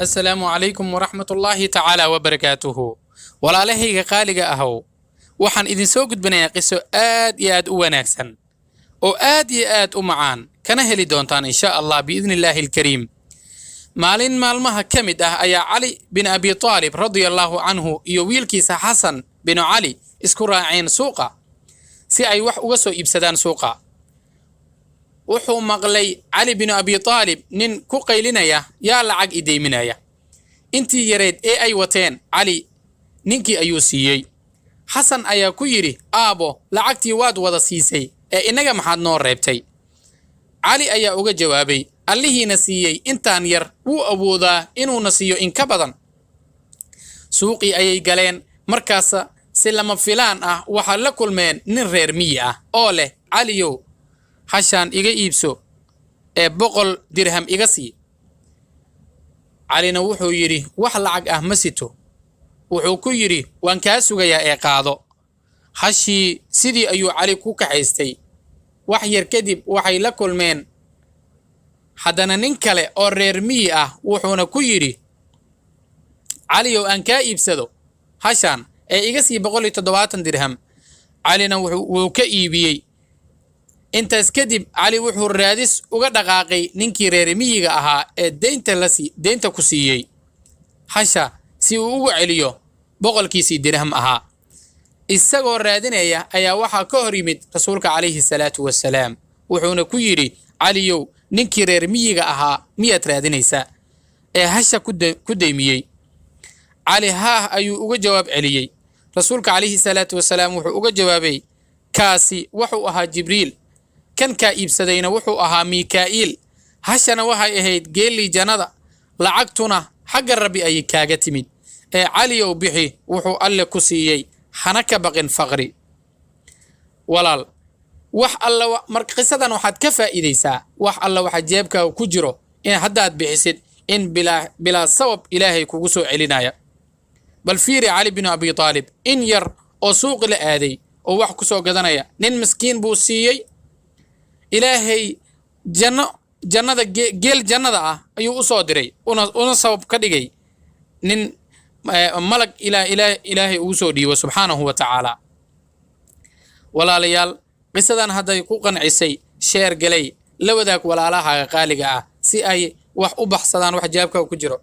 السلام عليكم ورحمة الله تعالى وبركاته. ولا لهيga qaaliga ahow waxaan idin soo gudbinayaa qiso aad iyo aad u wanaagsan oo aad iyo aad u macaan kana heli doontaan insha Allah biidnillaahi alkariim. maalin maalmaha ka mid ah ayaa Cali bin Abi Talib radiyallahu anhu iyo wiilkiisa Xasan bin Cali isku raaceen suuqa si ay wax uga soo iibsadaan suuqa. wuxuu maqlay Cali bin Abi Talib nin ku qaylinaya yaa lacag ideyminaya. intii yareed ee ay wateen Cali ninkii ayuu siiyey. Xasan ayaa ku yiri aabo lacagtii waad wada siisay ee inaga maxaad noo reebtay. Cali ayaa uga jawaabay Allihiina siiyey intaan yar wuu awoodaa inuu na siiyo in ka badan. suuqii ayay galeen markaas si lama filaan ah waxa la kulmeen nin reer miyi ah oo leh Caliyow hashaan iga iibso ee 100 dirham iga sii. Calina wuxuu yiri wax lacag ah ma sito. wuxuu ku yiri waan kaa sugayaa ee qaado. hashii sidii ayuu Cali ku kaxaystay. wax yar kadib waxay la kulmeen haddana nin kale oo reer miyi ah wuxuuna ku yiri Caliyow aan kaa iibsado hashaan ee iga sii 170 dirham. Calina wuxuu ka iibiyey. intaas kadib Cali wuxuu raadis uga dhaqaaqay ninkii reer miyiga ahaa ee deynta ku siiyey hasha si uu ugu celiyo 100 dirham ahaa. isagoo raadinaya ayaa waxa ka hor yimid rasuulka calayhi salaatu wassalaam wuxuuna ku yiri Caliyow ninkii reer miyiga ahaa miyaad raadinaysaa ee hasha ku deymiyey. Cali haa ayuu uga jawaab celiyey. rasuulka calayhi salaatu wassalaam wuxuu uga jawaabay kaasi wuxuu ahaa Jibriil kan ka iibsadayna wuxuu ahaa Mikaa'il. hashana waxay ahayd geeli jannada lacagtuna xagga Rabbi ay kaaga timid ee Caliyow bixi wuxuu alle ku siiyey hana ka baqin faqri. walaal wax alla marka qisadan waxaad ka faa'iideysaa wax alla waxa jeebkaaga ku jiro in haddaad bixisid in bila sabab Ilaahay kugu soo celinaya. bal fiiri Cali bin Abi Talib in yar oo suuq la aaday oo wax ku soo gadanaya nin miskiin buu siiyey. Ilaahay jannada geel jannada ah ayuu u soo diray una sabab ka dhigay nin malag ilaahay uu soo dhiibo subhanahu wa ta'ala. walaalayaal qisadan hadday ku qancisay sheer galay la wadaag walaalaha qaaliga ah si ay wax u baxsadaan wax jaabka ku jiro.